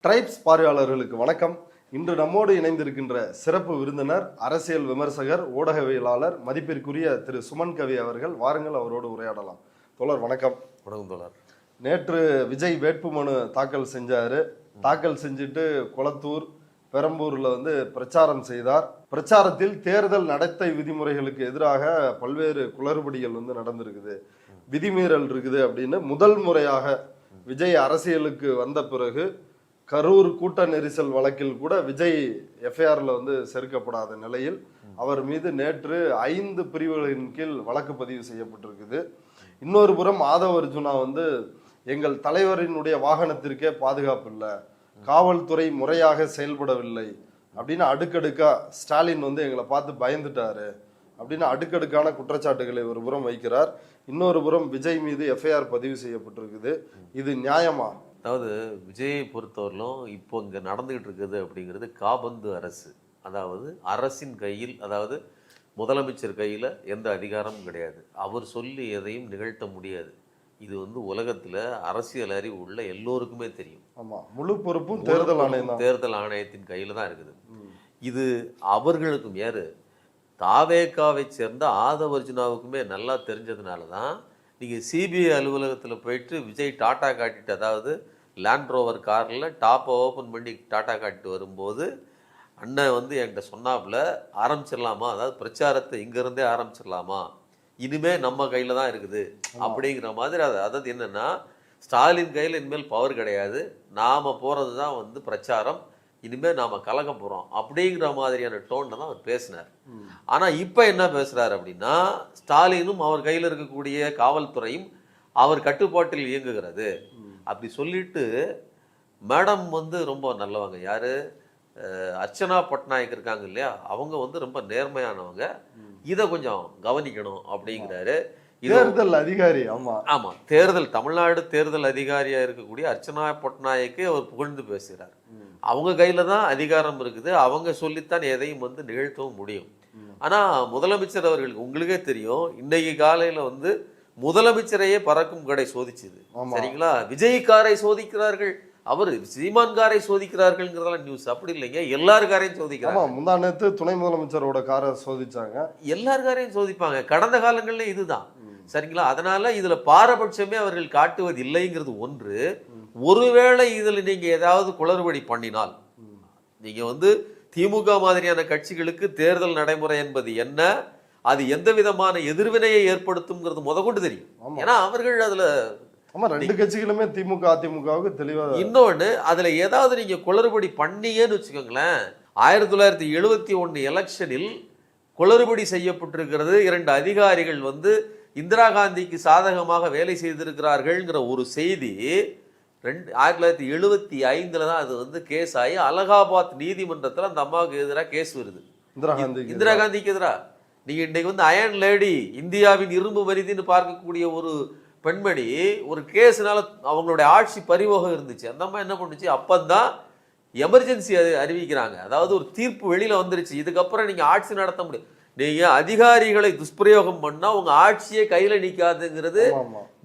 Tribes பார்வையாளர்களுக்கு வணக்கம். இன்று நம்மோடு இணைந்திருக்கின்ற சிறப்பு விருந்தினர், அரசியல் விமர்சகர், ஊடகவியலாளர், மதிப்பிற்குரிய திரு சுமன் கவி அவர்கள். வாருங்கள், அவரோடு உரையாடலாம். தோழர் வணக்கம். வணக்கம் தோழர். நேற்று விஜய் வேட்புமனு தாக்கல் செஞ்சாரு. தாக்கல் செஞ்சுட்டு கொளத்தூர், பெரம்பூர்ல பிரச்சாரம் செய்தார். பிரச்சாரத்தில் தேர்தல் நடத்தை விதிமுறைகளுக்கு எதிராக பல்வேறு குளறுபடிகள் நடந்திருக்குது, விதிமீறல் இருக்குது அப்படின்னு முதல் முறையாக விஜய் அரசியலுக்கு வந்த பிறகு கரூர் கூட்ட நெரிசல் வழக்கில் கூட விஜய் எஃப்ஐஆர்ல சேர்க்கப்படாத நிலையில் அவர் மீது நேற்று 5 பிரிவுகளின் கீழ் வழக்கு பதிவு செய்யப்பட்டிருக்குது. இன்னொரு புறம் ஆதவ அர்ஜுனா எங்கள் தலைவரினுடைய வாகனத்திற்கே பாதுகாப்பு இல்லை, காவல்துறை முறையாக செயல்படவில்லை அப்படின்னு அடுக்கடுக்கா ஸ்டாலின் எங்களை பார்த்து பயந்துட்டாரு அப்படின்னு அடுக்கடுக்கான குற்றச்சாட்டுகளை ஒரு புறம் வைக்கிறார். இன்னொரு புறம் விஜய் மீது எஃப்ஐஆர் பதிவு செய்யப்பட்டிருக்குது. இது நியாயமா? அதாவது விஜயை பொறுத்தவரையிலும் இப்போ இங்கே நடந்துகிட்டு இருக்குது அப்படிங்கிறது காபந்து அரசு. அதாவது அரசின் கையில், அதாவது முதலமைச்சர் கையில் எந்த அதிகாரமும் கிடையாது. அவர் சொல்லி எதையும் நிகழ்த்த முடியாது. இது உலகத்தில் அரசியல் அறிவு உள்ள எல்லோருக்குமே தெரியும். ஆமாம், முழு பொறுப்பும் தேர்தல் ஆணையத்தின் கையில் தான் இருக்குது. இது அவர்களுக்கும், யாரு தாவேகாவை சேர்ந்த ஆதவ அர்ஜுனாவுக்குமே நல்லா தெரிஞ்சதுனால தான் நீங்கள் சிபிஐ அலுவலகத்தில் போயிட்டு விஜய் டாட்டா காட்டிட்டு, அதாவது லேண்ட் ரோவர் காரில் டாப்பை ஓப்பன் பண்ணி டாட்டா காட்டிட்டு வரும்போது அண்ணன் என்கிட்ட சொன்னாப்புல ஆரம்பிச்சிடலாமா, அதாவது பிரச்சாரத்தை இங்கேருந்தே ஆரம்பிச்சிடலாமா, இனிமே நம்ம கையில் தான் இருக்குது அப்படிங்கிற மாதிரி. அதாவது என்னென்னா, ஸ்டாலின் கையில் இனிமேல் பவர் கிடையாது, நாம் போகிறது தான் பிரச்சாரம், இனிமேல் நாம் கலக்க போகிறோம் அப்படிங்கிற மாதிரியான டோனில் தான் அவர் பேசினார். ஆனால் இப்போ என்ன பேசுகிறார் அப்படின்னா, ஸ்டாலினும் அவர் கையில் இருக்கக்கூடிய காவல்துறையும் அவர் கட்டுப்பாட்டில் இயங்குகிறது அப்படி சொல்லிட்டு, மேடம் ரொம்ப நல்லவங்க, யார் அர்ச்சனா பட்நாயக் இருக்காங்க இல்லையா, அவங்க ரொம்ப நேர்மையானவங்க, இதை கொஞ்சம் கவனிக்கணும் அப்படிங்கிறாரு. தேர்தல் அதிகாரி. ஆமாம், தமிழ்நாடு தேர்தல் அதிகாரியாக இருக்கக்கூடிய அர்ச்சனா பட்நாயக்கு அவர் புகழ்ந்து பேசுகிறார். அவங்க கையில் தான் அதிகாரம் இருக்குது, அவங்க சொல்லித்தான் எதையும் நிகழ்த்தவும் முடியும். ஆனால் முதலமைச்சர் அவர்களுக்கு உங்களுக்கே தெரியும், இன்னைக்கு காலையில் முதலமைச்சரையே பறக்கும் கடை சோதிச்சுது. சரிங்களா, விஜய் காரை சோதிக்கிறார்கள், அவர் சீமான் காரை சோதிக்கிறார்கள்ங்கிறதெல்லாம் நியூஸ். அப்படி இல்லைங்க, எல்லார் காரையும் சோதிக்கிறாங்க. முந்தா நேத்து துணை முதலமைச்சரோட காரை சோதிச்சாங்க, எல்லார் காரையும் சோதிப்பாங்க. கடந்த காலங்கள்ல இதுதான். சரிங்களா, அதனால இதுல பாரபட்சமே அவர்கள் காட்டுவது இல்லைங்கிறது ஒன்று. ஒருவேளை இதுல நீங்க ஏதாவது குளறுபடி பண்ணினால், நீங்க திமுக மாதிரியான கட்சிகளுக்கு தேர்தல் நடைமுறை என்பது என்ன, அது எந்த விதமான எதிர்வினையை ஏற்படுத்தும்ங்கிறது முதற்கொண்டு தெரியும். ஏன்னா அவர்கள் அதுல ரெண்டு கட்சிகளுமே திமுக அதிமுகவுக்கு தெளிவா. இன்னொன்னு, அதுல ஏதாவது நீங்க குளறுபடி பண்ணீங்கன்னு வச்சுக்கோங்களேன், 1971 எலெக்ஷனில் குளறுபடி செய்யப்பட்டிருக்கிறது. 2 அதிகாரிகள் இந்திரா காந்திக்கு சாதகமாக வேலை செய்திருக்கிறார்கள்ங்கிற ஒரு செய்தி 1975 தான் அது கேஸ் ஆகி அலகாபாத் நீதிமன்றத்தில் அந்த அம்மாவுக்கு எதிராக கேஸ் வருது. இந்திரா காந்திக்கு எதிராக. நீங்க இன்னைக்கு அயன் லேடி, இந்தியாவின் இரும்பு மனிதின்னு பார்க்கக்கூடிய ஒரு பெண்மணி, ஒரு கேஸ்னால அவங்களுடைய ஆட்சி பறிவோகம் இருந்துச்சு. அந்த அம்மா என்ன பண்ணுச்சு, அப்பந்தான் எமர்ஜென்சி அறிவிக்கிறாங்க. அதாவது ஒரு தீர்ப்பு வெளியில வந்துருச்சு, இதுக்கப்புறம் நீங்க ஆட்சி நடத்த முடியும், நீங்க அதிகாரிகளை துஷ்பிரயோகம் பண்ணா உங்க ஆட்சியை கையில நிக்காதுங்கிறது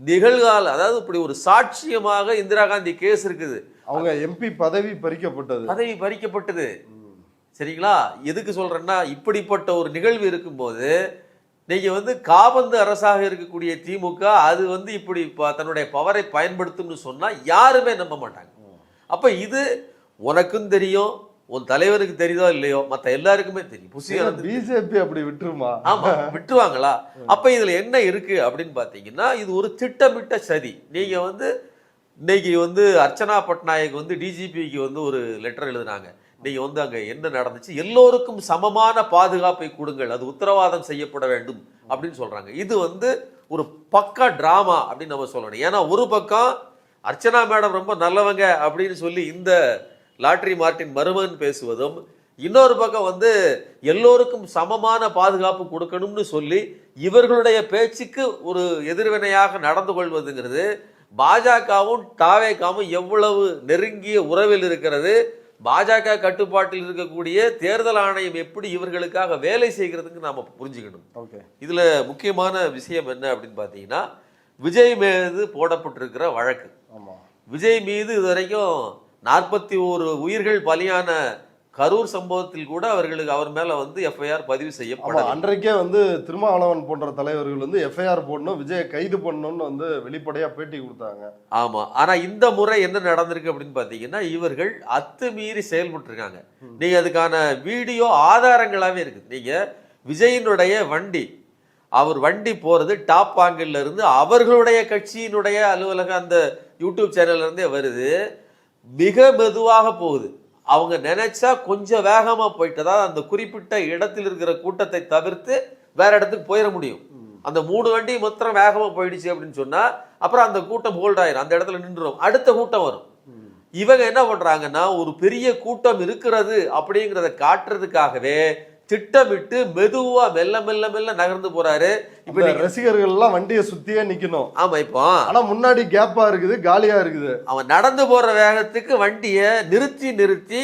நிகழ்கால, அதாவது இப்படி ஒரு சாட்சியமாக இந்திரா காந்தி கேஸ் இருக்குது. அவங்க எம்பி பதவி பறிக்கப்பட்டது. சரிங்களா, எதுக்கு சொல்றேன்னா, இப்படிப்பட்ட ஒரு நிகழ்வு இருக்கும்போது நீங்க காபந்து அரசாக இருக்கக்கூடிய திமுக அது இப்படி தன்னுடைய பவரை பயன்படுத்தும்னு சொன்னா யாருமே நம்ப மாட்டாங்க. அப்ப இது உனக்கும் தெரியும், உன் தலைவருக்கு தெரியுதோ இல்லையோ, மற்ற எல்லாருக்குமே தெரியும். பிஜேபி அப்படி விட்டுருமா? ஆமா, விட்டுருவாங்களா? அப்ப இதுல என்ன இருக்கு அப்படின்னு பாத்தீங்கன்னா, இது ஒரு திட்டமிட்ட சதி. நீங்க இன்னைக்கு அர்ச்சனா பட்நாயக் டிஜிபிக்கு ஒரு லெட்டர் எழுதுனாங்க. நீங்க அங்க என்ன நடந்துச்சு, எல்லோருக்கும் சமமான பாதுகாப்பை கொடுங்கள், அது உத்தரவாதம் செய்யப்பட வேண்டும் அப்படின்னு சொல்றாங்க. இது ஒரு பக்கா டிராமா அப்படின்னு நம்ம சொல்லணும். ஏன்னா ஒரு பக்கம் அர்ச்சனா மேடம் ரொம்ப நல்லவங்க அப்படின்னு சொல்லி இந்த லாட்ரி மார்ட்டின் மருமகன் பேசுவதும், இன்னொரு பக்கம் எல்லோருக்கும் சமமான பாதுகாப்பு கொடுக்கணும்னு சொல்லி இவர்களுடைய பேச்சுக்கு ஒரு எதிர்வினையாக நடந்து கொள்வதுங்கிறது பாஜகவும் தாவேகாவும் எவ்வளவு நெருங்கிய உறவில் இருக்கிறது, பாஜக கட்டுப்பாட்டில் இருக்கக்கூடிய தேர்தல் ஆணையம் எப்படி இவர்களுக்காக வேலை செய்கிறதுக்கு நாம புரிஞ்சுக்கணும். இதுல முக்கியமான விஷயம் என்ன அப்படின்னு பாத்தீங்கன்னா, விஜய் மீது போடப்பட்டிருக்கிற வழக்கு. விஜய் மீது இதுவரைக்கும் 41 உயிர்கள் பலியான கரூர் சம்பவத்தில் கூட அவர் மேல வந்து எஃப்ஐஆர் பதிவு செய்யப்படும். அன்றைக்கே வந்து திருமாவளவன் போன்ற தலைவர்கள் வந்து எஃப்ஐஆர் போடணும், விஜயை கைது பண்ணணும்னு வந்து வெளிப்படையா பேட்டி கொடுத்தாங்க. ஆமா, ஆனா இந்த முறை என்ன நடந்திருக்கு அப்படின்னு பாத்தீங்கன்னா, இவர்கள் அத்துமீறி செயல்பட்டு இருக்காங்க. நீங்க அதுக்கான வீடியோ ஆதாரங்களாவே இருக்கு. நீங்க விஜயினுடைய வண்டி, அவர் வண்டி போறது டாப் ஆங்கிள் இருந்து அவர்களுடைய கட்சியினுடைய அலுவலகம் அந்த யூடியூப் சேனல்ல இருந்தே வருது. மிக மெதுவாக போகுது. அவங்க நினைச்சா கொஞ்சம் வேகமா போயிட்டு தான் அந்த குறிப்பிட்ட இடத்தில் இருக்கிற கூட்டத்தை தவிர்த்து வேற இடத்துக்கு போயிட முடியும். அந்த 3 வண்டி மொத்தம் வேகமா போயிடுச்சு அப்படின்னு சொன்னா அப்புறம் அந்த கூட்டம் ஹோல்ட் ஆயிரும், அந்த இடத்துல நின்றுடும், அடுத்த கூட்டம் வரும். இவங்க என்ன பண்றாங்கன்னா, ஒரு பெரிய கூட்டம் இருக்கிறது அப்படிங்கிறத காட்டுறதுக்காகவே திட்டமிட்டு மெதுவா மெல்ல மெல்ல மெல்ல நகர்ந்து போறாரு. இப்ப ரசிகர்கள் எல்லாம் வண்டியை சுத்தியே நிக்கணும். ஆமா, இப்போ ஆனா முன்னாடி கேப்பா இருக்குது, காலியா இருக்குது. அவன் நடந்து போற வேகத்துக்கு வண்டியை நிறுத்தி நிறுத்தி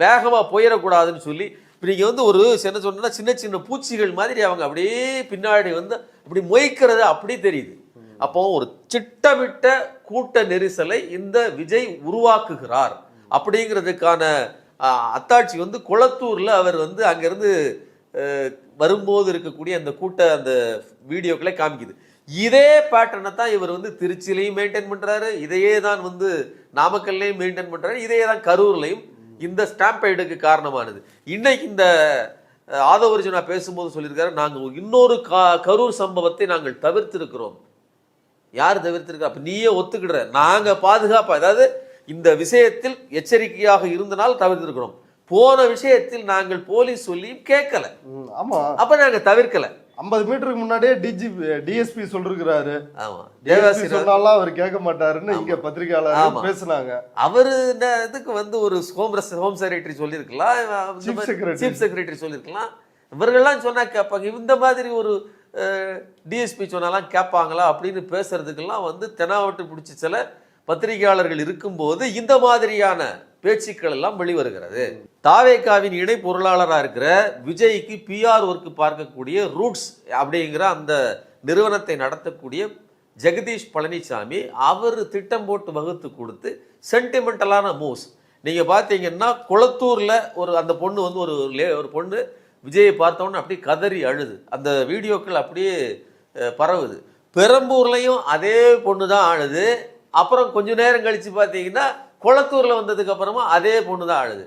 வேகமா போயிடக்கூடாதுன்னு சொல்லி இப்ப நீங்க வந்து ஒரு என்ன சொன்னா சின்ன சின்ன பூச்சிகள் மாதிரி அவங்க அப்படியே பின்னாடி வந்து அப்படி மொய்க்கிறது அப்படி தெரியுது. அப்போ ஒரு திட்டமிட்ட கூட்ட நெரிசலை இந்த விஜய் உருவாக்குகிறார் அப்படிங்கிறதுக்கான அத்தாட்சி வந்து குளத்தூர்ல அவர் வந்து அங்கிருந்து வரும்போது இருக்கக்கூடிய அந்த அந்த வீடியோக்களை காமிக்குது. இதே பேட்டர்னை தான் இவர் வந்து திருச்சியிலையும் மெயின்டைன் பண்றாரு, இதையே தான் வந்து நாமக்கல்லையும் மெயின்டைன் பண்றாரு, இதையே தான் கரூர்லையும் இந்த ஸ்டாம்பைடுக்கு காரணமானது. இன்னைக்கு இந்த ஆதவர்ஜுனா பேசும்போது சொல்லியிருக்காரு, நாங்கள் இன்னொரு கரூர் சம்பவத்தை நாங்கள் தவிர்த்திருக்கிறோம். யார் தவிர்த்திருக்கா? அப்ப நீயே ஒத்துக்கிடுற, நாங்க பாதுகாப்பா, அதாவது இந்த விஷயத்தில் எச்சரிக்கையாக இருந்தனால் தவிர்த்திருக்கிறோம், போன விஷயத்தில் நாங்கள் போலீஸ் சொல்லியும் கேட்கல. ஆமா, அப்ப நாங்க தவிர்க்கல. 50 மீட்டருக்கு முன்னாடியே டிஎஸ்பி சொல்லிருக்கிறாரு. ஆமா, தேவாசி சொன்னாலும் அவர் கேட்க மாட்டாருன்னு இங்க பத்திரிகையாளர் பேசுனாங்க. அவரு இதுக்கு வந்து ஒரு ஹோம் செக்ரட்டரி சொல்லியிருக்கலாம், சீஃப் செக்ரட்டரி சொல்லியிருக்கலாம். இவர்கள்லாம் சொன்னா கேட்பாங்க, இந்த மாதிரி ஒரு டிஎஸ்பி சொன்னாலாம் கேட்பாங்களா அப்படின்னு பேசுறதுக்கெல்லாம் வந்து தெனாவட்டு பிடிச்சி சில பத்திரிகையாளர்கள் இருக்கும்போது இந்த மாதிரியான பேச்சுக்கள் எல்லாம் வெளிவருகிறது. தாவேகாவின் இணை பொருளாளராக இருக்கிற விஜய்க்கு பிஆர் ஒர்க் பார்க்கக்கூடிய ரூட்ஸ் அப்படிங்கிற அந்த நிறுவனத்தை நடத்தக்கூடிய ஜெகதீஷ் பழனிசாமி அவர் திட்டம் போட்டு வகுத்து கொடுத்து சென்டிமெண்டலான மூவ்ஸ். நீங்க பார்த்தீங்கன்னா குளத்தூர்ல அந்த பொண்ணு வந்து ஒரு பொண்ணு விஜயை பார்த்தோன்னு அப்படியே கதறி அழுது, அந்த வீடியோக்கள் அப்படியே பரவுது. பெரம்பூர்லையும் அதே பொண்ணு தான் அழுது. அப்புறம் கொஞ்ச நேரம் கழிச்சு பார்த்தீங்கன்னா குளத்தூர்ல வந்ததுக்கு அப்புறமா அதே பொண்ணு தான் அழுது.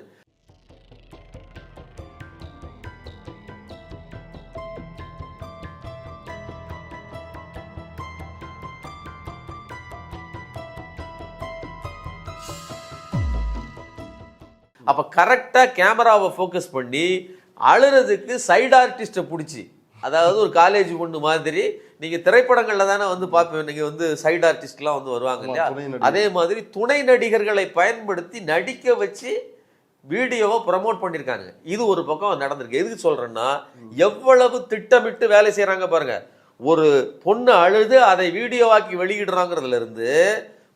அப்ப கரெக்டா கேமராவை ஃபோக்கஸ் பண்ணி அழுறதுக்கு சைடு ஆர்டிஸ்ட்டை பிடிச்சி, அதாவது ஒரு காலேஜ் பொண்ணு மாதிரி நீங்க திரைப்படங்கள்ல தானே வந்து பார்ப்பேன், நீங்க வந்து சைடு ஆர்டிஸ்ட்லாம் வந்து வருவாங்க இல்லையா, அதே மாதிரி துணை நடிகர்களை பயன்படுத்தி நடிக்க வச்சு வீடியோவை ப்ரமோட் பண்ணியிருக்காங்க. இது ஒரு பக்கம் நடந்திருக்கு. எதுக்கு சொல்றேன்னா, எவ்வளவு திட்டமிட்டு வேலை செய்யறாங்க பாருங்க. ஒரு பொண்ணு அழுது அதை வீடியோவாக்கி வெளியிடுறாங்கிறதுல இருந்து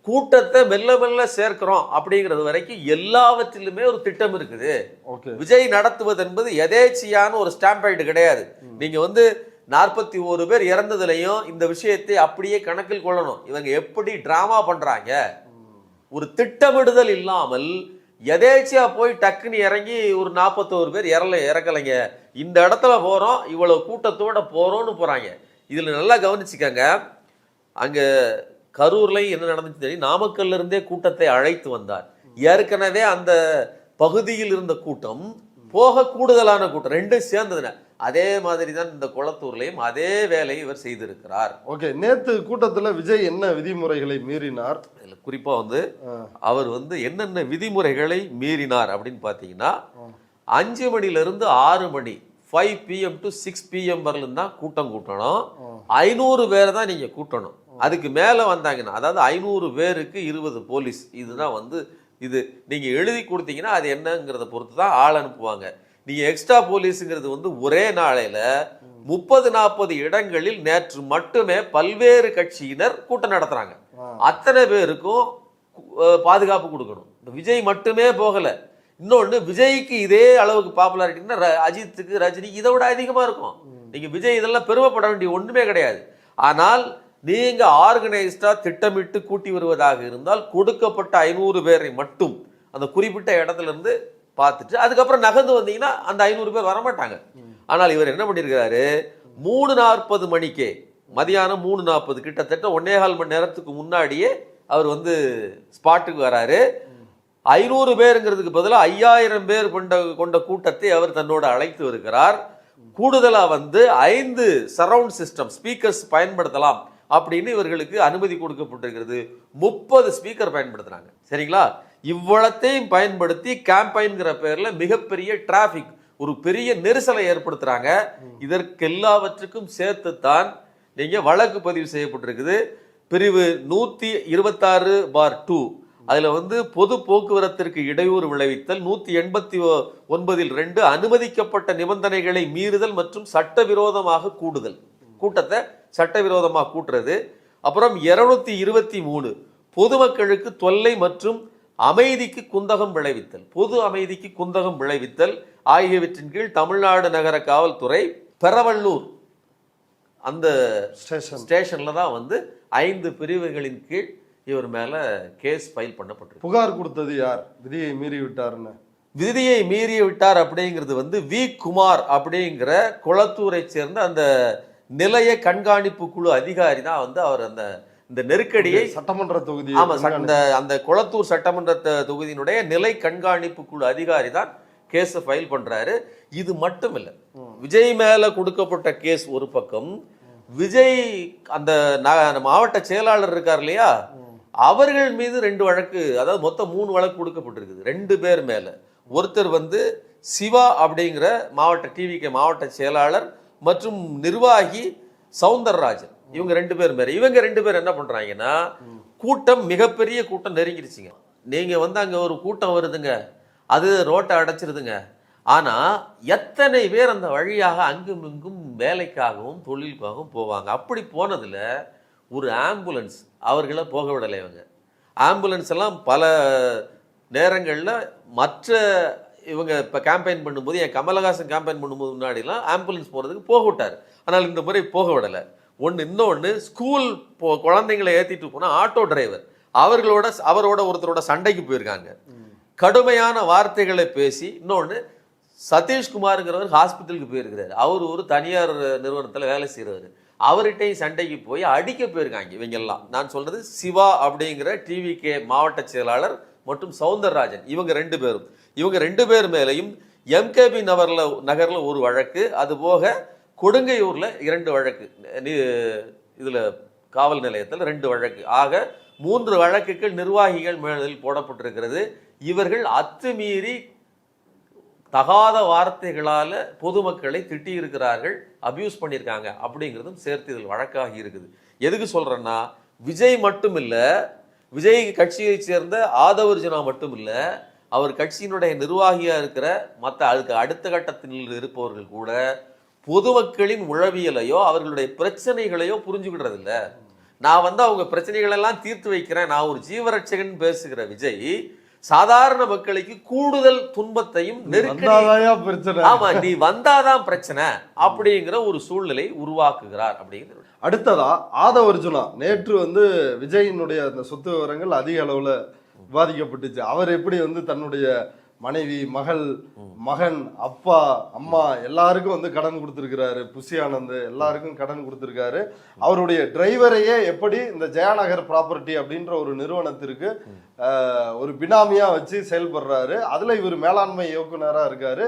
கூட்டத்தை மெல்ல மெல்ல சேர்க்கிறோம் அப்படிங்கிறது வரைக்கும் எல்லாவற்றிலுமே ஒரு திட்டம் இருக்குது. விஜய் நடத்துவது என்பது எதேச்சியான ஒரு ஸ்டாம்பைடு கிடையாது. நீங்க வந்து 41 பேர் இறந்ததுலையும் இந்த விஷயத்தை அப்படியே கணக்கில் கொள்ளணும். இவங்க எப்படி டிராமா பண்றாங்க, ஒரு திட்டமிடுதல் இல்லாமல் எதேச்சியா போய் டக்குன்னு இறங்கி ஒரு 41 பேர் இறக்கலைங்க, இந்த இடத்துல போறோம் இவ்வளவு கூட்டத்தோட போறோம்னு போறாங்க. இதுல நல்லா கவனிச்சுக்கங்க, அங்க கரூர்லையும் என்ன நடந்துச்சு தெரியும், நாமக்கல்ல இருந்தே கூட்டத்தை அழைத்து வந்தார். ஏற்கனவே அந்த பகுதியில் இருந்த கூட்டம் போக கூடுதலான கூட்டம் ரெண்டும் சேர்ந்ததுன அதே மாதிரி தான் இந்த குளத்தூர்லையும் அதே வேலையை இவர் செய்திருக்கிறார். ஓகே, நேத்து கூட்டத்துல விஜய் என்ன விதிமுறைகளை மீறினார்? குறிப்பா வந்து அவர் வந்து என்னென்ன விதிமுறைகளை மீறினார் அப்படின்னு பாத்தீங்கன்னா, 5 மணிலிருந்து 6 மணி 5 PM to 6 PM வரலும் தான் கூட்டம் கூட்டணும். 500 பேரை தான் நீங்க கூட்டணும். அதுக்கு மேல வந்தாங்கன்னா, அதாவது 500 பேருக்கு 20 போலீஸ், இதுதான் வந்து இது நீங்க எழுதி கொடுத்தீங்கன்னா அது என்னங்கிறத பொறுத்து தான் ஆள் அனுப்புவாங்க. நீங்க எக்ஸ்ட்ரா போலீஸுங்கிறது வந்து ஒரே நாளையில 30-40 இடங்களில் நேற்று மட்டுமே பல்வேறு கட்சியினர் கூட்டம் நடத்துறாங்க. அத்தனை பேருக்கும் பாதுகாப்பு கொடுக்கணும். விஜய் மட்டுமே போகல. இன்னொன்னு, விஜய்க்கு இதே அளவுக்கு பாப்புலாரிட்டின்னா அஜித்துக்கு, ரஜினி இதை விட அதிகமா இருக்கும். நீங்க விஜய் இதெல்லாம் பெருமைப்பட வேண்டிய ஒண்ணுமே கிடையாது. ஆனால் நீங்க ஆர்கனைஸ்டா திட்டமிட்டு கூட்டி வருவதாக இருந்தால் கொடுக்கப்பட்ட 500 பேரை மட்டும் அந்த குறிப்பிட்ட இடத்துல இருந்து பார்த்துட்டு அதுக்கப்புறம் நகர்ந்து வந்தீங்கன்னா அந்த 500 பேர் வரமாட்டாங்க. ஆனால் இவர் என்ன பண்ணியிருக்கிறாரு, 3:40 மணிக்கே, மதியானம் 3:40, கிட்டத்தட்ட 1.25 மணி நேரத்துக்கு முன்னாடியே அவர் வந்து ஸ்பாட்டுக்கு வராரு. 500 பேருங்கிறதுக்கு பதிலாக 5000 பேர் கொண்ட கூட்டத்தை அவர் தன்னோடு அழைத்து வருகிறார். கூடுதலா வந்து 5 சரவுண்ட் சிஸ்டம் ஸ்பீக்கர்ஸ் பயன்படுத்தலாம் அப்படின்னு இவர்களுக்கு அனுமதி கொடுக்கப்பட்டிருக்கிறது. 30 ஸ்பீக்கர் பயன்படுத்துறாங்க. சரிங்களா? இவ்வளத்தையும் பயன்படுத்தி கேம்பெயின்ங்கிற பேர்ல மிகப்பெரிய டிராபிக், ஒரு பெரிய நெரிசலை ஏற்படுத்துறாங்க. இதற்கு எல்லாவற்றுக்கும் சேர்த்துத்தான் நீங்க வழக்கு பதிவு செய்யப்பட்டிருக்குது. பிரிவு 126/2 அதுல வந்து பொது போக்குவரத்திற்கு இடையூறு விளைவித்தல், 189(2) அனுமதிக்கப்பட்ட நிபந்தனைகளை மீறுதல் மற்றும் சட்டவிரோதமாக கூடுதல், கூட்டத்தை சட்டவிரோதமாக கூட்டுறது. அப்புறம் 223 பொதுமக்களுக்கு தொல்லை மற்றும் அமைதிக்கு குந்தகம் விளைவித்தல், பொது அமைதிக்கு குந்தகம் விளைவித்தல் ஆகியவற்றின் கீழ் தமிழ்நாடு நகர காவல்துறை பெரவள்ளூர் அந்த ஸ்டேஷன்ல தான் வந்து 5 பிரிவுகளின் கீழ் இவர் மேல கேஸ் ஃபைல் பண்ணப்பட்டிருக்கு. புகார் கொடுத்தது யார்? விதியை மீறி விட்டாருன்னு. விதியை மீறி விட்டார் அப்படிங்கிறது வந்து வி குமார் அப்படிங்கிற குளத்தூரை சேர்ந்த அந்த நிலைய கண்காணிப்பு குழு அதிகாரி தான் வந்து அவர் அந்த இந்த நெருக்கடியை சட்டமன்ற தொகுதி, ஆமா அந்த குளத்தூர் சட்டமன்ற தொகுதியினுடைய நிலை கண்காணிப்பு குழு அதிகாரி தான் கேஸை ஃபைல் பண்றாரு. இது மட்டும் இல்ல, விஜய் மேல கொடுக்கப்பட்ட கேஸ் ஒரு பக்கம், விஜய் அந்த மாவட்ட செயலாளர் இருக்கார் இல்லையா, அவர்கள் மீது 2 வழக்கு, அதாவது மொத்தம் 3 வழக்கு கொடுக்கப்பட்டிருக்குது 2 பேர் மேல. ஒருத்தர் வந்து சிவா அப்படிங்கிற மாவட்ட டிவிகே மாவட்ட செயலாளர் மற்றும் நிர்வாகி சவுந்தரராஜன், இவங்க 2 பேர் மேல. இவங்க 2 பேர் என்ன பண்றாங்கன்னா, கூட்டம் மிகப்பெரிய கூட்டம் நெருங்கிடுச்சுங்க. நீங்க வந்து அங்க ஒரு கூட்டம் வருதுங்க, அது ரோட்டை அடைச்சிருதுங்க. ஆனா எத்தனை பேர் அந்த வழியாக அங்கும் இங்கும் வேலைக்காகவும் தொழிலுக்காகவும் போவாங்க. அப்படி போனதுல ஒரு ஆம்புலன்ஸ் அவர்களை போக விடலை. இவங்க ஆம்புலன்ஸ் எல்லாம் பல நேரங்களில் மற்ற இவங்க இப்போ கேம்பெயின் பண்ணும்போது, என் கமலஹாசன் கேம்பெயின் பண்ணும்போது முன்னாடிலாம் ஆம்புலன்ஸ் போகிறதுக்கு போக விட்டார். ஆனால் இந்த முறை போக விடலை. இன்னொன்று ஸ்கூல் குழந்தைங்களை ஏற்றிட்டு போனால் ஆட்டோ டிரைவர் அவரோட ஒருத்தரோட சண்டைக்கு போயிருக்காங்க, கடுமையான வார்த்தைகளை பேசி. இன்னொன்று சதீஷ்குமாருங்கிறவர் ஹாஸ்பிட்டலுக்கு போயிருக்கிறார், அவர் ஒரு தனியார் நிறுவனத்தில் வேலை செய்கிறவர், அவர்கிட்டையும் சண்டைக்கு போய் அடிக்க போயிருக்காங்க இவங்கெல்லாம். நான் சொல்றது சிவா அப்படிங்கிற டிவிகே மாவட்ட செயலாளர் மற்றும் சவுந்தரராஜன், இவங்க 2 பேரும். இவங்க 2 பேர் மேலையும் எம்கேபி நகர்ல ஒரு வழக்கு, அது போக கொடுங்கையூர்ல 2 வழக்கு, இதுல காவல் நிலையத்தில் 2 வழக்கு, ஆக 3 வழக்குகள் நிர்வாகிகள் மேலில் போடப்பட்டிருக்கிறது. இவர்கள் அத்துமீறி தகாத வார்த்தைகளால பொதுமக்களை திட்டி இருக்கிறார்கள், அபியூஸ் பண்ணியிருக்காங்க அப்படிங்கிறதும் சேர்த்து இதில் வழக்காகி இருக்குது. எதுக்கு சொல்றேன்னா, விஜய் மட்டும் இல்ல, விஜய் கட்சியை சேர்ந்த ஆதவர்ஜுனா மட்டும் இல்ல, அவர் கட்சியினுடைய நிர்வாகியா இருக்கிற மற்ற அதுக்கு அடுத்த கட்டத்தில் இருப்பவர்கள் கூட பொதுமக்களின் உளவியலையோ அவர்களுடைய பிரச்சனைகளையோ புரிஞ்சுக்கிடுறது இல்லை. நான் வந்து அவங்க பிரச்சனைகள் எல்லாம் தீர்த்து வைக்கிறேன், நான் ஒரு ஜீவரட்சகன் பேசுகிற விஜய் சாதாரண மக்களுக்கு கூடுதல் துன்பத்தையும் ஆமா நீ வந்தாதான் பிரச்சனை அப்படிங்கிற ஒரு சூழ்நிலை உருவாக்குகிறார் அப்படிங்கிறது. அடுத்ததா ஆதவர்ஜுனா நேற்று வந்து விஜயினுடைய அந்த சொத்து விவரங்கள் அதிக அளவுல விவாதிக்கப்பட்டுச்சு. அவர் எப்படி வந்து தன்னுடைய மனைவி, மகள், மகன், அப்பா, அம்மா எல்லாருக்கும் வந்து கடன் கொடுத்துருக்கிறாரு, புஷி ஆனந்த் எல்லாருக்கும் கடன் கொடுத்துருக்காரு. அவருடைய டிரைவரையே எப்படி இந்த ஜெயாநகர் ப்ராப்பர்ட்டி அப்படின்ற ஒரு நிறுவனத்திற்கு ஒரு பினாமியா வச்சு செயல்படுறாரு. அதுல இவர் மேலாண்மை இயக்குனரா இருக்காரு.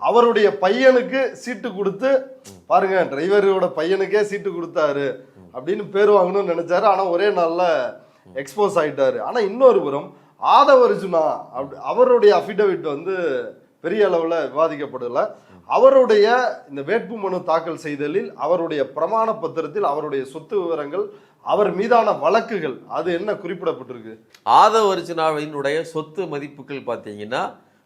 அவருடைய பையனுக்கு சீட்டு கொடுத்து பாருங்க, டிரைவரோட பையனுக்கே சீட்டு கொடுத்தாரு அப்படின்னு பேர் வாங்கணும்னு நினைச்சாரு. ஆனா ஒரே நாள்ல எக்ஸ்போஸ் ஆயிட்டாரு. ஆனா இன்னொரு புறம் ஆதவர்ஜுனா அவருடைய அஃபிடவிட் வந்து பெரிய அளவுல விவாதிக்கப்படல. அவருடைய இந்த வேட்பு மனு தாக்கல் செய்தலில் அவருடைய பிரமாண பத்திரத்தில் அவருடைய சொத்து விவரங்கள், அவர் மீதான வழக்குகள், அது என்ன குறிப்பிடப்பட்டிருக்கு? ஆதவர்ஜுனாவினுடைய சொத்து மதிப்புகள் பார்த்தீங்கன்னா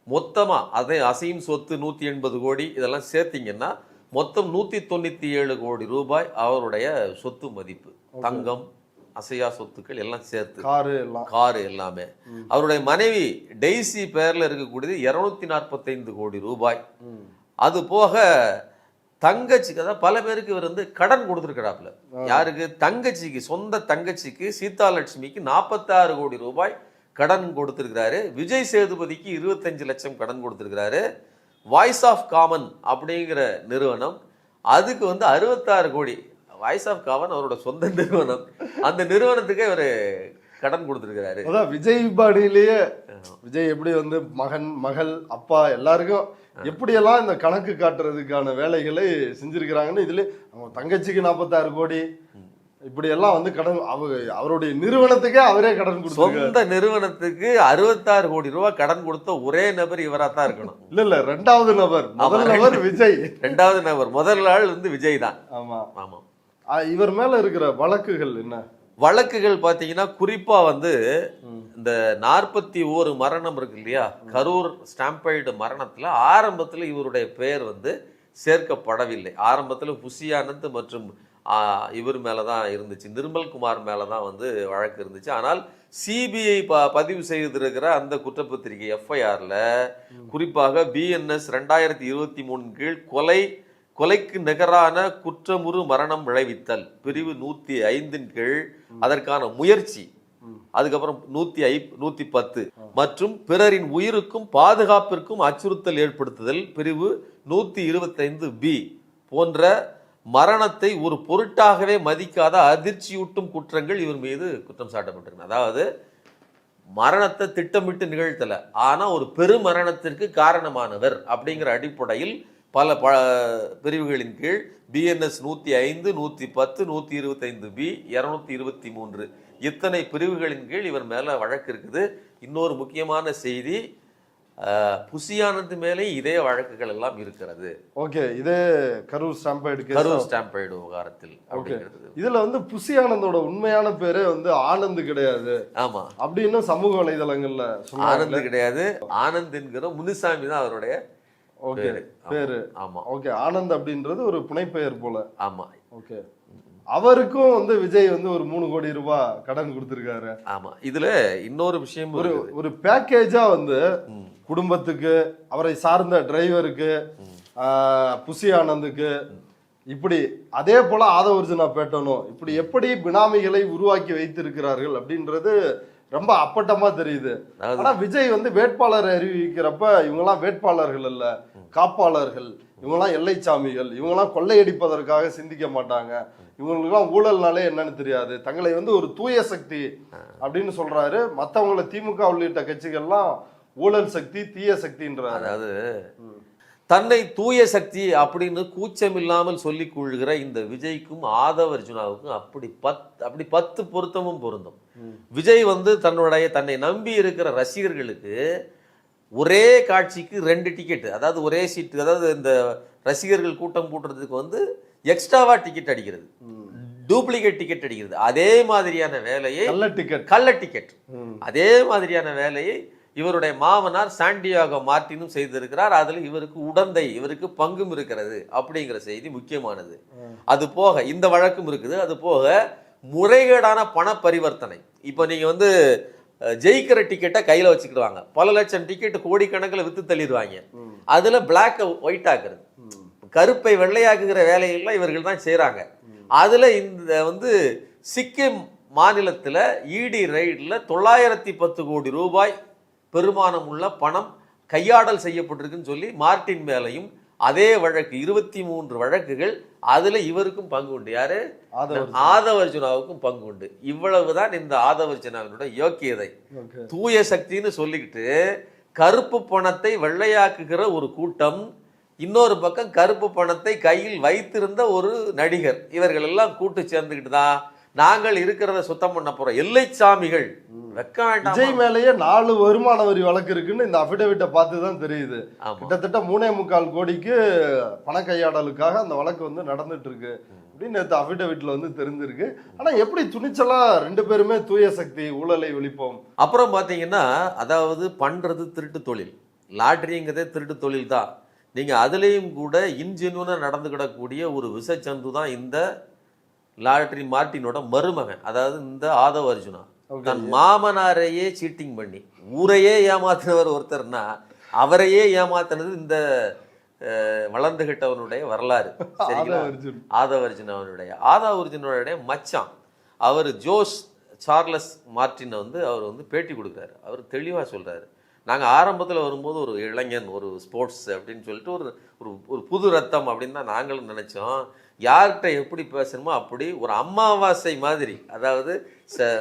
மொத்தமா அதை அசையும் சொத்து 180 கோடி இதெல்லாம் சேர்த்தீங்கன்னா மொத்தம் 197 கோடி ரூபாய் அவருடைய சொத்து மதிப்பு. தங்கம், அசையா சொத்துக்கள் எல்லாம் சேர்த்து, காரு எல்லாமே. அவருடைய மனைவி டெய்சி பேர்ல இருக்கக்கூடியது 245 கோடி ரூபாய். அது போக தங்கச்சிக்கு, அதாவது பல பேருக்கு இவர் வந்து கடன் கொடுத்துருக்கிறாப்புல. யாருக்கு? தங்கச்சிக்கு, சொந்த தங்கச்சிக்கு சீதாலட்சுமிக்கு 46 கோடி ரூபாய் கடன் கொடுத்திருக்கிறாரு. விஜய் சேதுபதிக்கு 25 லட்சம் கடன் கொடுத்திருக்கிறாரு. வாய்ஸ் ஆஃப் காமன் அப்படிங்கிற நிறுவனம், அதுக்கு வந்து 66 கோடி. வாய்ஸ் ஆஃப் காமன் அவரோட சொந்த நிறுவனம், அந்த நிறுவனத்துக்கே இவர் கடன் கொடுத்திருக்கிறாரு. அதான் விஜய் பாடியிலேயே விஜய் எப்படி வந்து மகன், மகள், அப்பா எல்லாருக்கும் எப்படியெல்லாம் இந்த கணக்கு காட்டுறதுக்கான வேலைகளை செஞ்சிருக்கிறாங்கன்னு இதுல அவங்க தங்கச்சிக்கு 46 கோடி இப்படி எல்லாம் வந்து கடன், அவருடைய நிறுவனத்துக்கே அவரே கடன் கொடுத்தாரு. சொந்த நிறுவனத்துக்கு 66 கோடி ரூபாய் கடன் கொடுத்த ஒரே நபர் இவரா தான் இருக்கணும். இல்ல ரெண்டாவது நபர், முதல் நபர் விஜய், ரெண்டாவது நபர், முதல் ஆள் வந்து விஜய் தான். ஆமா ஆமா. இவர் மேல இருக்கிற வழக்குகள் என்ன? வழக்குகள் பாத்தீங்கன்னா குறிப்பா வந்து இந்த 41 மரணம் இருக்கு இல்லையா, கரூர் ஸ்டாம்பைடு மரணத்துல ஆரம்பத்துல இவருடைய பெயர் வந்து சேர்க்கப்படவில்லை. ஆரம்பத்துல புஷி ஆனந்த் மற்றும் இவர் மேலதான் இருந்துச்சு, நிர்மல் குமார் மேலதான் வந்து வழக்கு இருந்துச்சு. ஆனால் சிபிஐ பதிவு செய்திருக்கிற அந்த குற்றப்பத்திரிகை எஃப்ஐஆர்ல குறிப்பாக BNS 2023 கீழ் கொலைக்கு நிகரான குற்றமுறு மரணம் விளைவித்தல் பிரிவு 105 கீழ் அதற்கான முயற்சி, அதுக்கப்புறம் 110 மற்றும் பிறரின் உயிருக்கும் பாதுகாப்பிற்கும் அச்சுறுத்தல் ஏற்படுத்துதல் பிரிவு 125B போன்ற மரணத்தை ஒரு பொருட்டாகவே மதிக்காத அதிர்ச்சியூட்டும் குற்றங்கள் இவர் மீது குற்றம் சாட்டப்பட்டிருக்கு. அதாவது மரணத்தை திட்டமிட்டு நிகழ்த்தல, ஆனா ஒரு பெருமரணத்திற்கு காரணமானவர் அப்படிங்கிற அடிப்படையில் பல பிரிவுகளின் கீழ் BNS 105, 110, 125B, 223 இத்தனை பிரிவுகளின் கீழ் இவர் மேல வழக்கு இருக்குது. இன்னொரு முக்கியமான செய்தி, புஷி ஆனந்த் மேலே இதே வழக்குகள் எல்லாம் இருக்கிறது. ஓகே, இதே கரூர் ஸ்டாம்பைடு விவகாரத்தில். இதுல வந்து புஷி ஆனந்தோட உண்மையான பேரே வந்து ஆனந்த் கிடையாது. ஆமா, அப்படின்னு சமூக வலைதளங்கள்ல ஆனந்த் கிடையாது, ஆனந்த் என்கிற முனுசாமி தான் அவருடைய பேரு. ஆமா, ஓகே, ஆனந்த் அப்படின்றது ஒரு புனைப்பெயர் போல. ஆமா, ஓகே. அவருக்கும் வந்து விஜய் வந்து ஒரு 3 கோடி ரூபாய் கடன் கொடுத்திருக்காரு. ஆமா. இதுல இன்னொரு விஷயம், ஒரு பேக்கேஜா வந்து குடும்பத்துக்கு, அவரை சார்ந்த டிரைவருக்கு, புஷி ஆனந்துக்கு, இப்படி அதே போல ஆதவர்ஜுனா பேட்டனும் இப்படி எப்படி பினாமிகளை உருவாக்கி வைத்திருக்கிறார்கள் அப்படின்றது ரொம்ப அப்பட்டமா தெரியுது. ஆனா விஜய் வந்து வேட்பாளர் அறிவிக்கிறப்ப இவங்கெல்லாம் வேட்பாளர்கள் அல்ல, காப்பாளர்கள், இவங்கெல்லாம் எல்லைச்சாமிகள், இவங்கெல்லாம் கொள்ளையடிப்பதற்காக சிந்திக்க மாட்டாங்க, இவங்களுக்குலாம் ஊழல்னாலே என்னன்னு தெரியாது, தங்களை வந்து ஒரு தூய சக்தி அப்படின்னு சொல்றாரு. மற்றவங்களை திமுக உள்ளிட்ட கட்சிகள்லாம் ஊழல் சக்தி, தீய சக்தின்றாரு. அதாவது தன்னை தூய சக்தி அப்படின்னு கூச்சம் இல்லாமல் சொல்லிக் கொள்கிற இந்த விஜய்க்கும் ஆதவர்ஜுனாவுக்கும் அப்படி 10 பொருத்தமும் பொருந்தும். விஜய் வந்து தன்னை நம்பி இருக்கிற ரசிகர்களுக்கு ஒரே காட்சிக்கு 2 டிக்கெட், அதாவது ஒரே சீட்டு, அதாவது இந்த ரசிகர்கள் கூட்டம் கூட்டுறதுக்கு வந்து எக்ஸ்ட்ராவா டிக்கெட் அடிக்கிறது, டூப்ளிகேட் டிக்கெட் அடிக்கிறது. அதே மாதிரியான வேலையை கள்ள டிக்கெட் அதே மாதிரியான வேலையை இவருடைய மாமனார் சாண்டியாகோ மார்டினும் செய்திருக்கிறார். அதுல இவருக்கு பங்கும் இருக்கிறது அப்படிங்கிற செய்தி முக்கியமானது. அது போக இந்த வழக்கும் இருக்குது. அது போக முறைகேடான பண பரிவர்த்தனை. இப்ப நீங்க வந்து ஜெயிக்கிற டிக்கெட்டை கையில வச்சுக்கிடுவாங்க, பல லட்சம் டிக்கெட் கோடிக்கணக்கில் வித்து தள்ளிடுவாங்க. அதுல பிளாக் ஒயிட் ஆக்குறது, கருப்பை வெள்ளையாக்குகிற வேலைகள்லாம் இவர்கள் தான் செய்யறாங்க. அதுல இந்த வந்து சிக்கிம் மாநிலத்துல இடி ரைட்ல 910 கோடி ரூபாய் பெருமானம் உள்ள பணம் கையாடல் செய்யப்பட்டிருக்குன்னு சொல்லி மார்டின் மேலையும் அதே வழக்கு 23 வழக்குகள், அதுல இவருக்கும் பங்கு உண்டு. யாரு? ஆதவர்ஜுனாவுக்கும் பங்கு உண்டு. இவ்வளவுதான் இந்த ஆதவர்ஜுனாவினுடைய யோக்கியதை. தூய சக்தின்னு சொல்லிக்கிட்டு கருப்பு பணத்தை வெள்ளையாக்குகிற ஒரு கூட்டம், இன்னொரு பக்கம் கருப்பு பணத்தை கையில் வைத்திருந்த ஒரு நடிகர், இவர்கள் எல்லாம் கூட்டு சேர்ந்துக்கிட்டு தான் நாங்கள் இருக்கிறத சுத்தம் பண்ண போறோம். எல்லைச்சாமிகள். வெக்க வேண்டாம். விஜய் மேலேயே 4 வருமான வரி வழக்கு இருக்குன்னு இந்த அபிடவிட்டை பார்த்து தான் தெரியுது. கிட்டத்தட்ட 3.25 கோடிக்கு பண கையாடலுக்காக அந்த வழக்கு வந்து நடந்துட்டு இருக்கு அப்படின்னு நேற்று அபிடவிட்ல வந்து தெரிஞ்சிருக்கு. ஆனா எப்படி துணிச்சலா 2 பேருமே தூய சக்தி, ஊழலை ஒழிப்போம். அப்புறம் பாத்தீங்கன்னா, அதாவது பண்றது திருட்டு தொழில், லாட்டரிங்கிறதே திருட்டு தொழில் தான். நீங்க அதுலேயும் கூட இன்ஜென்யூனா நடந்துக்கிடக்கூடிய ஒரு விஷச்சந்து தான் இந்த லாட்டரி மார்டினோட மருமகன், அதாவது இந்த ஆதவர்ஜுனா. தன் மாமனாரையே சீட்டிங் பண்ணி ஊரையே ஏமாத்தினவர் ஒருத்தர்னா அவரையே ஏமாத்தினது இந்த வளர்ந்துகிட்டவனுடைய வரலாறு. சரிங்களா? ஆதா அர்ஜுனனுடைய மச்சான் அவர் ஜோஸ் சார்லஸ் மார்டின் வந்து அவர் வந்து பேட்டி கொடுக்குறாரு. அவர் தெளிவாக சொல்றாரு, நாங்கள் ஆரம்பத்தில் வரும்போது ஒரு இளைஞன், ஒரு ஸ்போர்ட்ஸ் அப்படின்னு சொல்லிட்டு ஒரு ஒரு புது ரத்தம் அப்படின்னு தான் நாங்களும் நினச்சோம். யார்கிட்ட எப்படி பேசணுமோ அப்படி ஒரு அமாவாசை மாதிரி, அதாவது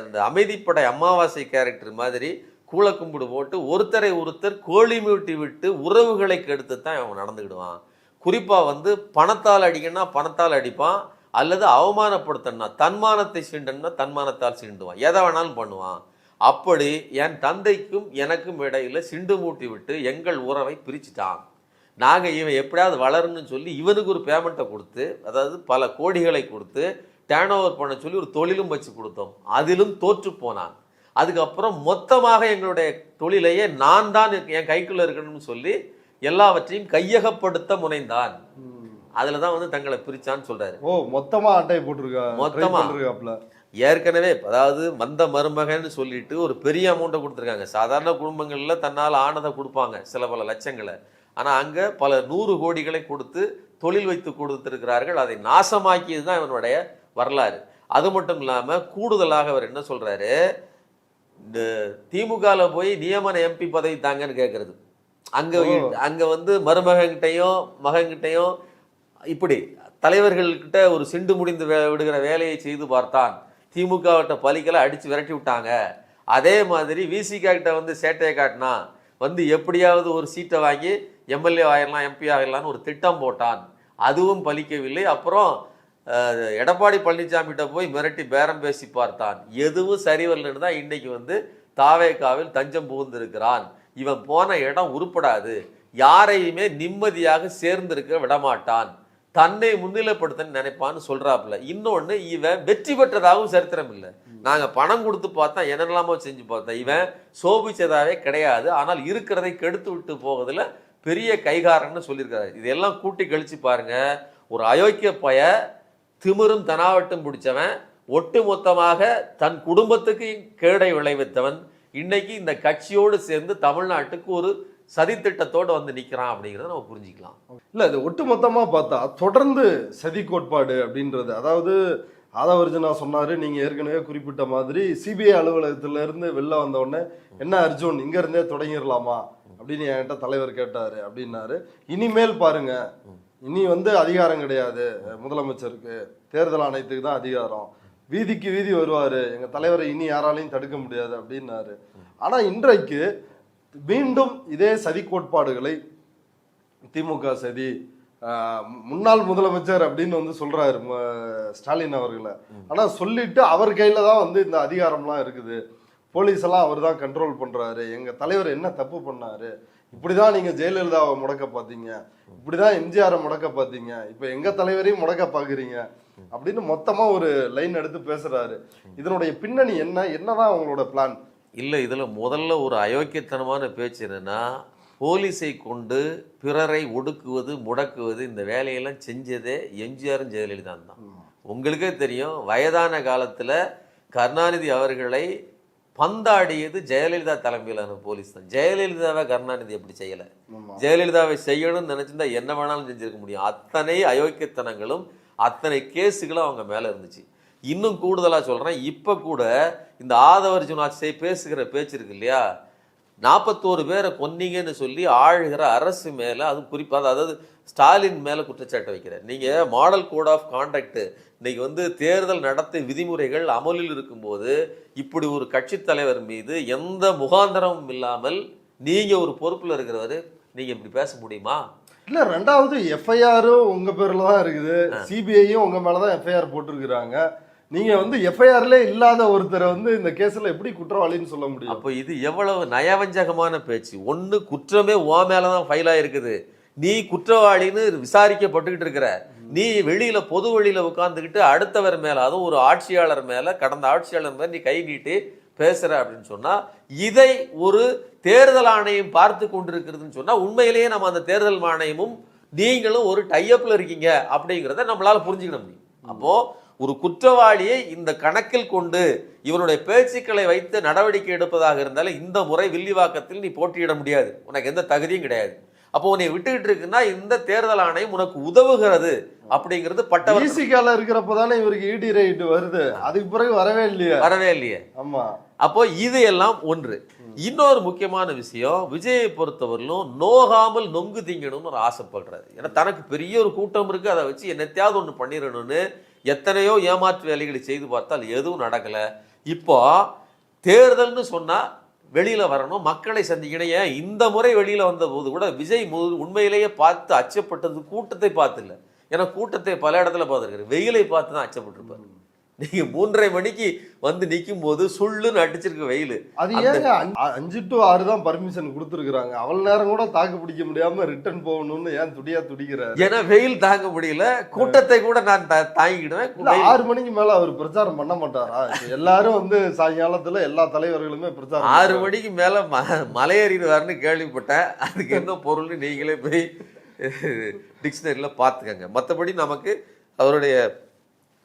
இந்த அமைதிப்படை அமாவாசை கேரக்டர் மாதிரி கூளக்கும்பிடு போட்டு ஒருத்தரை ஒருத்தர் கோழி மூட்டி விட்டு உறவுகளை கெடுத்து தான் அவன் நடந்துக்கிடுவான். குறிப்பாக வந்து பணத்தால் அடிக்கணும்னா பணத்தால் அடிப்பான், அல்லது அவமானப்படுத்தணும்னா தன்மானத்தை சீண்டன்னா தன்மானத்தால் சீண்டுவான், எதை வேணாலும் பண்ணுவான். அப்படி என் தந்தைக்கும் எனக்கும் இடையில சிண்டு மூட்டி விட்டு எங்கள் உறவை பிரிச்சுட்டான். நாங்கள் இவன் எப்படியாவது வளருன்னு சொல்லி இவனுக்கு ஒரு பேமெண்ட்டை கொடுத்து, அதாவது பல கோடிகளை கொடுத்து டேர்ன் ஓவர் பண்ண சொல்லி ஒரு தொழிலும் வச்சு கொடுத்தோம். அதிலும் தோற்று போனான். அதுக்கப்புறம் மொத்தமாக எங்களுடைய தொழிலையே நான் தான் என் கைக்குள்ள இருக்கணும்னு சொல்லி எல்லாவற்றையும் கையகப்படுத்த முனைந்தான். அதுலதான் வந்து தங்களை பிரிச்சான்னு சொல்றாரு. ஓ, மொத்தமா அட்டை போட்டிருக்கா? மொத்தமா ஏற்கனவே, அதாவது வந்த மருமகன்னு சொல்லிட்டு ஒரு பெரிய அமௌண்ட்டை கொடுத்துருக்காங்க. சாதாரண குடும்பங்கள்ல தன்னால் ஆனதை கொடுப்பாங்க, சில பல லட்சங்களை. ஆனா அங்க பல 100 கோடிகளை கொடுத்து தொழில் வைத்து கொடுத்திருக்கிறார்கள். அதை நாசமாக்கியது தான் இவனுடைய வரலாறு. அது மட்டும் இல்லாம கூடுதலாக அவர் என்ன சொல்றாரு, இந்த திமுகல போய் நியமன எம்பி பதவி தாங்கன்னு கேட்கறது. அங்க வந்து மருமகன்கிட்டையும் மகன்கிட்டையும் இப்படி தலைவர்கள்கிட்ட ஒரு சிண்டு முடிந்து விடுகிற வேலையை செய்து பார்த்தான். திமுகவிட்ட பலிகளை அடிச்சு விரட்டி விட்டாங்க. அதே மாதிரி விசிகா கிட்ட வந்து சேட்டையை காட்டினா வந்து எப்படியாவது ஒரு சீட்டை வாங்கி எம்எல்ஏ ஆயிடலாம், எம்பி ஆகிடலான்னு ஒரு திட்டம் போட்டான். அதுவும் பலிக்கவில்லை. அப்புறம் எடப்பாடி பழனிசாமிகிட்ட போய் மிரட்டி பேரம் பேசி பார்த்தான். எதுவும் சரிவரலன்னு தான் இன்னைக்கு வந்து தாவேகாவில் தஞ்சம் புகுந்திருக்கிறான். இவன் போன இடம் உருப்படாது, யாரையுமே நிம்மதியாக சேர்ந்திருக்க விடமாட்டான், தன்னை முன்னிலைப்படுத்த நினைப்பான்னு சொல்றாப்புல. இன்னொன்னு, இவன் வெற்றி பெற்றதாகவும் சரித்திரம் இல்லை. நாங்க பணம் கொடுத்து பார்த்தா என்னெல்லாமோ செஞ்சு பார்த்தோம், இவன் சோபிச்சதாவே கிடையாது. ஆனால் இருக்கிறதை கெடுத்து விட்டு போவதில் பெரிய கைகாரன்னு சொல்லியிருக்காரு. இதெல்லாம் கூட்டி கழிச்சு பாருங்க. ஒரு அயோக்கிய பய, திமிரும் தனாவட்டும் பிடிச்சவன், ஒட்டு மொத்தமாக தன் குடும்பத்துக்கு கேடை விளைவித்தவன், இன்னைக்கு இந்த கட்சியோடு சேர்ந்து தமிழ்நாட்டுக்கு ஒரு சதித்திட்டத்தோடு வந்து நிற்கிறான் அப்படிங்கிறத நம்ம புரிஞ்சுக்கலாம். இல்லை, இது ஒட்டுமொத்தமாக பார்த்தா தொடர்ந்து சதி கோட்பாடு அப்படின்றது, அதாவது ஆதவர்ஜுனா சொன்னார், நீங்கள் ஏற்கனவே குறிப்பிட்ட மாதிரி சிபிஐ அலுவலகத்திலேருந்து வெளில வந்தவுடனே என்ன அர்ஜுன் இங்கேருந்தே தொடங்கிடலாமா அப்படின்னு என்கிட்ட தலைவர் கேட்டார் அப்படின்னாரு. இனிமேல் பாருங்க, இனி வந்து அதிகாரம் கிடையாது முதலமைச்சருக்கு, தேர்தல் ஆணையத்துக்கு தான் அதிகாரம், வீதிக்கு வீதி வருவார், எங்கள் தலைவரை இனி யாராலையும் தடுக்க முடியாது அப்படின்னாரு. ஆனால் இன்றைக்கு மீண்டும் இதே சதி கோட்பாடுகளை திமுக சதி, முன்னாள் முதலமைச்சர் அப்படின்னு வந்து சொல்றாரு ஸ்டாலின் அவர்களை. ஆனா சொல்லிட்டு அவர் கையில தான் வந்து இந்த அதிகாரம்லாம் இருக்குது, போலீஸ் எல்லாம் அவர் தான் கண்ட்ரோல் பண்றாரு, எங்க தலைவர் என்ன தப்பு பண்ணாரு, இப்படிதான் நீங்க ஜெயலலிதாவை முடக்க பார்த்தீங்க, இப்படிதான் எம்ஜிஆரை முடக்க பார்த்தீங்க, இப்ப எங்க தலைவரையும் முடக்க பாக்குறீங்க அப்படின்னு மொத்தமா ஒரு லைன் எடுத்து பேசுறாரு. இதனுடைய பின்னணி என்னதான் அவங்களோட பிளான்? இல்லை, இதில் முதல்ல ஒரு அயோக்கியத்தனமான பேச்சு என்னன்னா, போலீஸை கொண்டு பிறரை ஒடுக்குவது முடக்குவது இந்த வேலையெல்லாம் செஞ்சதே எம்ஜிஆரும் ஜெயலலிதான் தான். உங்களுக்கே தெரியும், வயதான காலத்தில் கருணாநிதி அவர்களை பந்தாடியது ஜெயலலிதா தலைமையிலான போலீஸ் தான். ஜெயலலிதாவை கருணாநிதி எப்படி செய்யலை? ஜெயலலிதாவை செய்யணும்னு நினைச்சிருந்தா என்ன வேணாலும் செஞ்சிருக்க முடியும். அத்தனை அயோக்கியத்தனங்களும் அத்தனை கேஸுகளும் அவங்க மேலே இருந்துச்சு. இன்னும் கூடுதலாக சொல்கிறேன், இப்போ கூட இந்த ஆதவர்ஜுனா பேசுகிற பேச்சு இருக்கு இல்லையா, 41 பேரை கொன்னீங்கன்னு சொல்லி ஆளுகிற அரசு மேலே, அது குறிப்பாக அதாவது ஸ்டாலின் மேலே குற்றச்சாட்டு வைக்கிறார். நீங்கள் மாடல் கோட் ஆஃப் கான்டக்ட், இன்னைக்கு வந்து தேர்தல் நடத்தை விதிமுறைகள் அமலில் இருக்கும்போது இப்படி ஒரு கட்சி தலைவர் மீது எந்த முகாந்தரமும் இல்லாமல் நீங்கள் ஒரு பொறுப்பில் இருக்கிறவர், நீங்கள் இப்படி பேச முடியுமா? இல்லை, ரெண்டாவது எஃப்ஐஆரும் உங்கள் பேரில் தான் இருக்குது, சிபிஐயும் உங்கள் மேலே தான் எஃப்ஐஆர் போட்டிருக்கிறாங்க. நீங்க வந்து எஃப்ஐஆர்ல இல்லாத ஒருத்தரை வந்து இந்த கேஸ்ல எப்படி குற்றவாளின்னு சொல்ல முடியும்? அப்போ இது எவ்வளவு நயவஞ்சகமான பேச்சு. ஒண்ணு, குற்றமே ஓ மேலதான் ஃபைல் ஆயிருக்குது, நீ குற்றவாளின்னு விசாரிக்கப்பட்டுக்கிட்டு இருக்கிற, நீ வெளியில பொது வழியில உட்கார்ந்துக்கிட்டு அடுத்தவர் மேல, அதுவும் ஒரு ஆட்சியாளர் மேல, கடந்த ஆட்சியாளர் மேல நீ கை நீட்டி பேசுற அப்படின்னு சொன்னா, இதை ஒரு தேர்தல் ஆணையம் பார்த்து கொண்டிருக்கிறதுன்னு சொன்னா, உண்மையிலேயே நம்ம அந்த தேர்தல் ஆணையமும் நீங்களும் ஒரு டைஅப்ல இருக்கீங்க அப்படிங்கிறத நம்மளால புரிஞ்சுக்கிட முடியும். அப்போ ஒரு குற்றவாளியை இந்த கணக்கில் கொண்டு இவனுடைய பேச்சுக்களை வைத்து நடவடிக்கை எடுப்பதாக இருந்தாலும் இந்த முறை வில்லிவாக்கத்தில் நீ போட்டியிட முடியாது, உனக்கு எந்த தகுதியும் கிடையாது. அப்போ உன்னை விட்டுக்கிட்டு இருக்குன்னா இந்த தேர்தல் ஆணையம் உனக்கு உதவுகிறது அப்படிங்கிறது பட்டவர் விசிகால இருக்கிறப்பதானே இவருக்கு இடி ரைட் வருது, அதுக்கு பிறகு வரவே இல்லையே. ஆமா. அப்போ இது எல்லாம் ஒன்று. இன்னொரு முக்கியமான விஷயம், விஜயை பொறுத்தவரையிலும் நோகாமல் நொங்கு திங்கணும்னு ஒரு ஆசைப்படுறாரு. ஏன்னா தனக்கு பெரிய ஒரு கூட்டம் இருக்கு, அதை வச்சு என்னத்தையாவது ஒன்று பண்ணிடணும்னு எத்தனையோ ஏமாற்று வேலைகளை செய்து பார்த்தால் எதுவும் நடக்கல. இப்போ தேர்தல்னு சொன்னா வெளியில வரணும், மக்களை சந்திக்கணும். ஏன் இந்த முறை வெளியில வந்த போது கூட விஜய் உண்மையிலேயே பார்த்து அச்சப்பட்டது கூட்டத்தை பார்த்து இல்லை. ஏன்னா கூட்டத்தை பல இடத்துல பார்த்துருக்காரு, வெயிலை பார்த்து தான் அச்சப்பட்டிருப்பாரு. நீங்க 3:30 மணிக்கு வந்து நிக்கும் போது சுள்ளுன்னு அடிச்சிருக்க வெயில். அது ஏங்க 5 to 6 தான் பர்மிஷன் கொடுத்துருக்காங்க, அவ்வளவு நேரம் கூட தாக்கு பிடிக்க முடியாம ரிட்டர்ன் போகணும்னு ஏன் துடிக்கிறாரு? ஏன்னா வெயில் தாங்க முடியல, கூட்டத்தை கூட நான் தாங்கிடுவேன். 6 மணிக்கு மேல அவர் பிரச்சாரம் பண்ண மாட்டாரா? எல்லாரும் வந்து சாயங்காலத்துல எல்லா தலைவர்களுமே பிரச்சாரம் 6 மணிக்கு மேல மலையேறிடுவாருன்னு கேள்விப்பட்டேன். அதுக்கு என்ன பொருள்னு நீங்களே போய் டிக்ஷனரியில பார்த்துக்கங்க. மற்றபடி நமக்கு அவருடைய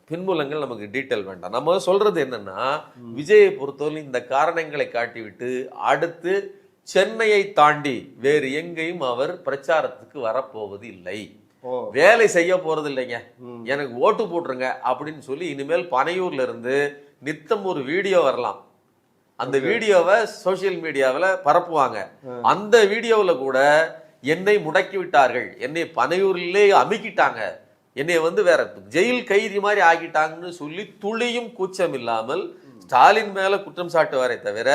பின்புலங்கள் நமக்கு டீட்டெயில் வேண்டாம். நம்ம சொல்றது என்னன்னா, விஜயை பொறுத்தவரை இந்த காரணங்களை காட்டிவிட்டு அடுத்து சென்னையை தாண்டி வேறு எங்கேயும் அவர் பிரச்சாரத்துக்கு வரப்போவது இல்லை, வேலை செய்ய போறது இல்லைங்க, எனக்கு ஓட்டு போட்டுருங்க அப்படின்னு சொல்லி இனிமேல் பனையூர்ல இருந்து நித்தம் ஒரு வீடியோ வரலாம். அந்த வீடியோவை சோசியல் மீடியாவில் பரப்புவாங்க. அந்த வீடியோவில் கூட என்னை முடக்கி விட்டார்கள், என்னை பனையூரிலே அமுக்கிட்டாங்க, என்னை வந்து வேற ஜெயில் கைதி மாதிரி ஆகிட்டாங்கன்னு சொல்லி துளியும் கூச்சம் இல்லாமல் ஸ்டாலின் மேல குற்றம் சாட்டுவாரே தவிர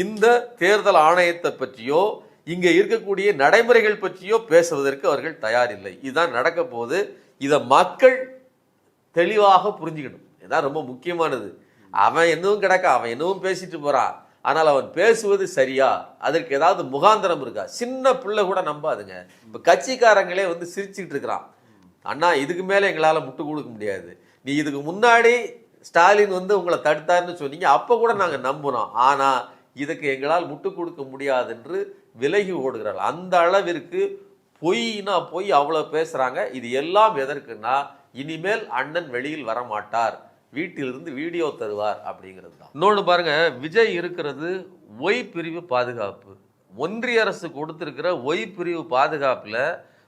இந்த தேர்தல் ஆணையத்தை பற்றியோ இங்க இருக்கக்கூடிய நடைமுறைகள் பற்றியோ பேசுவதற்கு அவர்கள் தயாரில்லை. இதுதான் நடக்க போது. இதை மக்கள் தெளிவாக புரிஞ்சுக்கணும். இதான் ரொம்ப முக்கியமானது. அவன் என்னவும் கிடக்க, அவன் என்னவும் பேசிட்டு போறான், ஆனால் அவன் பேசுவது சரியா, அதற்கு ஏதாவது முகாந்திரம் இருக்கா? சின்ன பிள்ளை கூட நம்பாதுங்க. இப்ப கட்சிக்காரங்களே வந்து சிரிச்சுட்டு இருக்கிறான், அண்ணா இதுக்கு மேல எங்களால முட்டு கொடுக்க முடியாது, நீ இதுக்கு முன்னாடி ஸ்டாலின் வந்து உங்களை தடுத்தாருன்னு சொன்னீங்க, அப்ப கூட நாங்க நம்பினோம், ஆனா இதுக்கு எங்களால் முட்டு கொடுக்க முடியாது என்று விலகி ஓடுகிறார்கள். அந்த அளவிற்கு பொய்னா பொய் அவ்வளவு பேசுறாங்க. இது எல்லாம் எதற்குன்னா, இனிமேல் அண்ணன் வெளியில் வரமாட்டார், வீட்டிலிருந்து வீடியோ தருவார் அப்படிங்கிறது தான். இன்னொன்று பாருங்க, விஜய் இருக்கிறது ஒய் பிரிவு பாதுகாப்பு. ஒன்றிய அரசு கொடுத்திருக்கிற ஒய் பிரிவு பாதுகாப்புல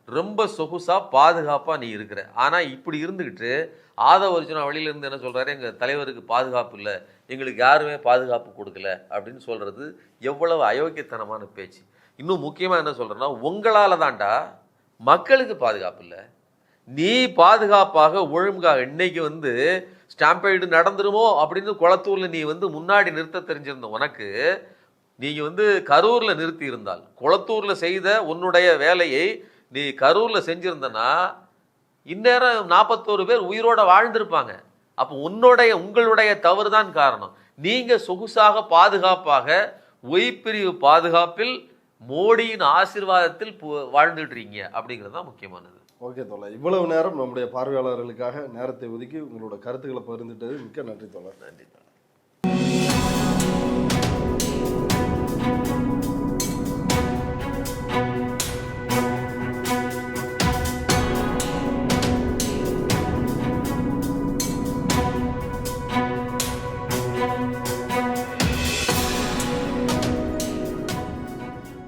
ரொம்ப சொகுசா பாதுகாப்பா நீ இருக்கிற. ஆனா இப்படி இருந்துகிட்டு ஆதவ அர்ஜுனா வழியில இருந்து என்ன சொல்றாரு, எங்க தலைவருக்கு பாதுகாப்பு இல்லை, எங்களுக்கு யாருமே பாதுகாப்பு கொடுக்கல அப்படின்னு சொல்றது எவ்வளவு அயோக்கியத்தனமான பேச்சு. இன்னும் முக்கியமா என்ன சொல்றேன்னா, உங்களால தான்டா மக்களுக்கு பாதுகாப்பு இல்லை. நீ பாதுகாப்பாக ஒழுங்காக இன்னைக்கு வந்து ஸ்டாம்பைடு நடந்துருமோ அப்படின்னு குளத்தூர்ல நீ வந்து முன்னாடி நிறுத்த தெரிஞ்சிருந்த உனக்கு, நீங்க வந்து கரூர்ல நிறுத்தி இருந்தால், குளத்தூர்ல செய்த உன்னுடைய வேலையை நீ கரூர்ல செஞ்சிருந்தனா இந்நேரம் 41 பேர் உயிரோட வாழ்ந்திருப்பாங்க. அப்போ உங்களுடைய தவறு தான் காரணம். நீங்க சொகுசாக பாதுகாப்பாக ஒய்பிரிவு பாதுகாப்பில் மோடியின் ஆசீர்வாதத்தில் வாழ்ந்துட்டு இருக்கீங்க அப்படிங்கிறது தான் முக்கியமானது. ஓகே தோழர், இவ்வளவு நேரம் நம்முடைய பார்வையாளர்களுக்காக நேரத்தை ஒதுக்கி உங்களோட கருத்துக்களை பகிர்ந்துட்டது மிக்க நன்றி தோழர். நன்றி.